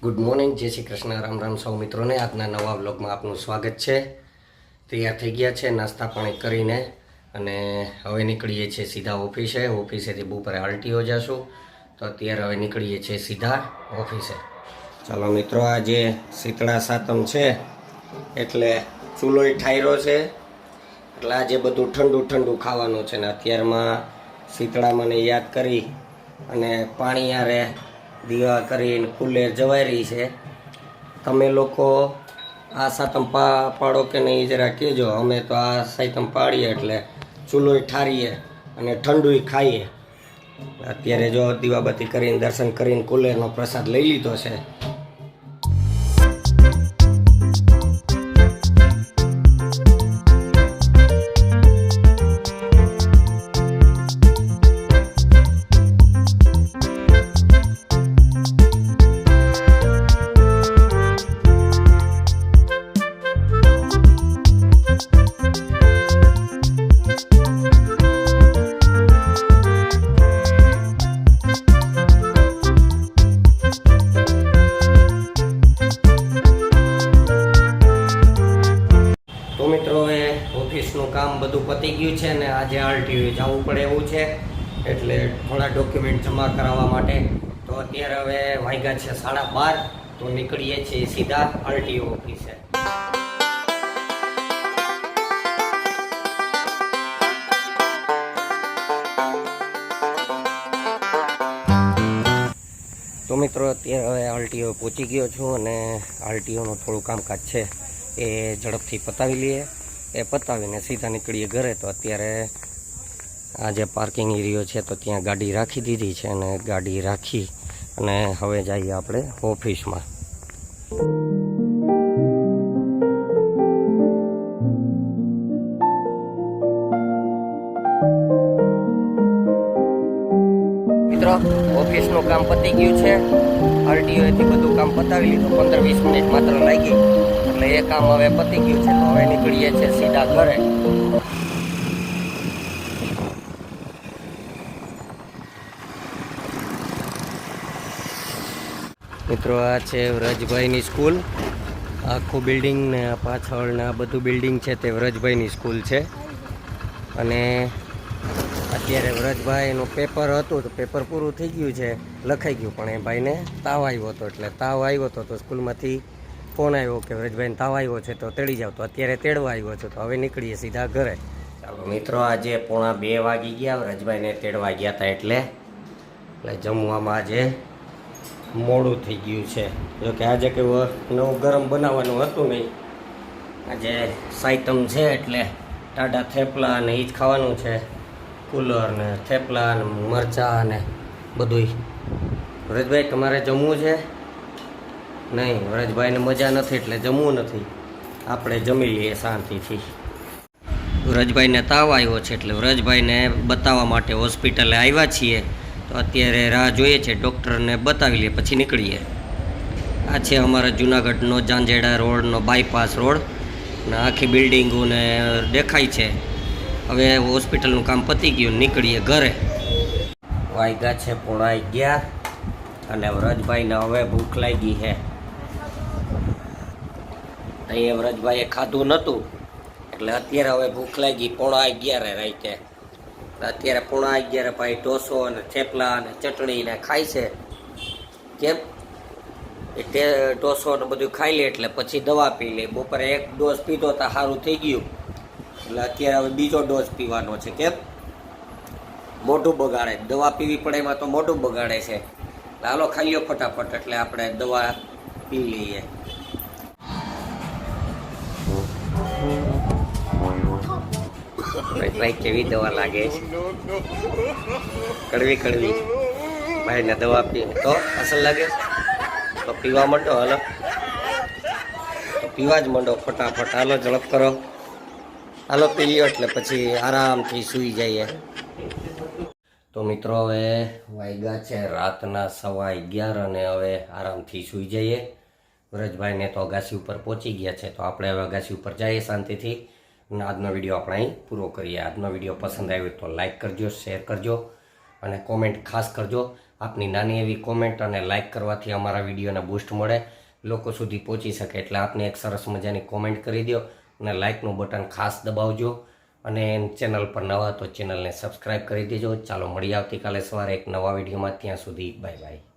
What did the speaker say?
Good morning, જય શ્રી કૃષ્ણ, રામ રામ સૌ મિત્રોને. આજના નવા વ્લોગમાં આપનું સ્વાગત છે. તૈયાર થઈ ગયા છે નાસ્તા પાણી કરીને અને હવે નીકળીએ છીએ સીધા ઓફિસેથી બપોરે આરટીઓ જશું. તો અત્યારે હવે નીકળીએ છીએ સીધા ઓફિસે. ચાલો મિત્રો, આજે શીતળા સાતમ છે એટલે ચૂલોય ઠાયરો છે, એટલે આજે બધું ઠંડુ ઠંડુ ખાવાનું છે ને અત્યારમાં શીતળા મને યાદ કરી અને પાણી યારે દીવા કરીને કુલેર જવાઈ રહી છે. તમે લોકો આ સાતમ પાડો કે નહીં જરા કહેજો. અમે તો આ સાતમ પાડીએ એટલે ચૂલોય ઠારીએ અને ઠંડુય ખાઈએ. અત્યારે જો દીવાબત્તી કરીને દર્શન કરીને કુલેરનો પ્રસાદ લઈ લીધો છે. તો મિત્રો, એ ઓફિસનું કામ બધું પતી ગયું છે ને આજે આરટીઓ જવું પડે એવું છે એટલે થોડા ડોક્યુમેન્ટ જમા કરાવવા માટે. તો અત્યારે હવે વાગ્યા છે 12:30. તો નીકળીએ છીએ સીધા આરટીઓ ઓફિસે. તો મિત્રો, અત્યારે હવે આરટીઓ પહોંચી ગયો છું અને આરટીઓનું થોડું કામકાજ છે એ ઝડપથી પતાવી લઈએ. એ પતાવીને સીધા નીકળીએ ઘરે. તો અત્યારે આ જે પાર્કિંગ એરિયો છે તો ત્યાં ગાડી રાખી દીધી છે અને ગાડી રાખી અને હવે જઈએ આપણે ઓફિસમાં. મિત્રો, ઓફિસનું કામ પતી ગયું છે. આરટીઓથી બધું કામ પતાવી લીધું. 15-20 મિનિટ માત્ર લાગી એટલે એ કામ હવે પતી ગયું છે. તો હવે નીકળીએ છીએ સીધા ઘરે. મિત્રો, આ છે વ્રજભાઈની સ્કૂલ. આખું બિલ્ડિંગ ને પાછળ ને આ બધું બિલ્ડિંગ છે તે વ્રજભાઈની સ્કૂલ છે. અને અત્યારે વ્રજભાઈનું પેપર હતું તો પેપર પૂરું થઈ ગયું છે, લખાઈ ગયું, પણ એ ભાઈને તાવ આવ્યો હતો. એટલે તાવ આવ્યો હતો તો સ્કૂલમાંથી ફોન આવ્યો કે વ્રજભાઈને તાવ આવ્યો છે તો તેડી જાવ. તો અત્યારે તેડવા આવ્યો છું. તો હવે નીકળીએ સીધા ઘરે. ચાલો મિત્રો, આજે 1:45 વાગી ગયા. વ્રજભાઈને તેડવા ગયા હતા એટલે જમવામાં આજે મોડું થઈ ગયું છે. જોકે આજે કેવું નવું ગરમ બનાવવાનું હતું નહીં. આજે સાતમ છે એટલે ટાઢા થેપલા અને એ જ ખાવાનું છે. કુલર ને થેપલા ને મરચાં ને બધુંય. વ્રજભાઈ, તમારે જમવું છે? નહીં, વ્રજભાઈને મજા નથી એટલે જમવું નથી. આપણે જમી લઈએ શાંતિથી. વ્રજભાઈને તાવ આવ્યો છે એટલે વ્રજભાઈને બતાવવા માટે હોસ્પિટલે આવ્યા છીએ. તો અત્યારે રાહ જોઈએ છે, ડૉક્ટરને બતાવી લઈએ પછી નીકળીએ. આ છે અમારા જુનાગઢનો ઝાંઝેડા રોડનો બાયપાસ રોડ ને આખી બિલ્ડિંગોને દેખાય છે. હવે હોસ્પિટલનું કામ પતી ગયું, નીકળીએ ઘરે. વાગ્યા છે 11:30 અને વ્રજભાઈને હવે ભૂખ લાગી છે. અહીંયા વ્રજભાઈએ ખાધું નહોતું એટલે અત્યારે હવે ભૂખ લાગી. 11:30 રાતે. અત્યારે 11:30 ભાઈ ઢોસો અને થેપલા અને ચટણી ને ખાય છે. કેમ એ ઢોસો ને બધું ખાઈ લે એટલે પછી દવા પી લે. બપોરે એક ડોઝ પીધો તો સારું થઈ ગયું એટલે અત્યારે હવે બીજો ડોઝ પીવાનો છે. કેમ મોઢું બગાડે, દવા પીવી પડે એમાં તો મોઢું બગાડે છે. હાલો ખાઈ લો ફટાફટ એટલે આપણે દવા પી લઈએ. ભાઈ કેવી દવા લાગે છે? કડવી કડવી. ભાઈને દવા પી તો અસર લાગે તો પીવા માંડો. હાલો તો પીવા જ માંડો ફટાફટ. હાલો ઝડપ કરો. હાલો પી લ્યો એટલે પછી આરામથી સૂઈ જઈએ. તો મિત્રો, હવે વાગ્યા છે રાતના 11:15 અને હવે આરામથી સૂઈ જઈએ. વ્રજભાઈને તો અગાસી ઉપર પહોંચી ગયા છે. તો આપણે હવે અગાસી ઉપર જઈએ શાંતિથી. અને આજનો વિડીયો આપણે અહીં પૂરો કરીએ. આજનો વિડીયો પસંદ આવ્યો તો લાઈક કરજો, શેર કરજો અને કોમેન્ટ ખાસ કરજો. આપની નાની એવી કોમેન્ટ અને લાઇક કરવાથી અમારા વિડીયોને બૂસ્ટ મળે, લોકો સુધી પહોંચી શકે. એટલે આપને એક સરસ મજાની કોમેન્ટ કરી દો અને લાઇકનું બટન ખાસ દબાવજો. અને ચેનલ પર નવા તો ચેનલને સબસ્ક્રાઈબ કરી દેજો. ચાલો મળીએ આવતીકાલે સવારે એક નવા વિડીયોમાં. ત્યાં સુધી બાય બાય.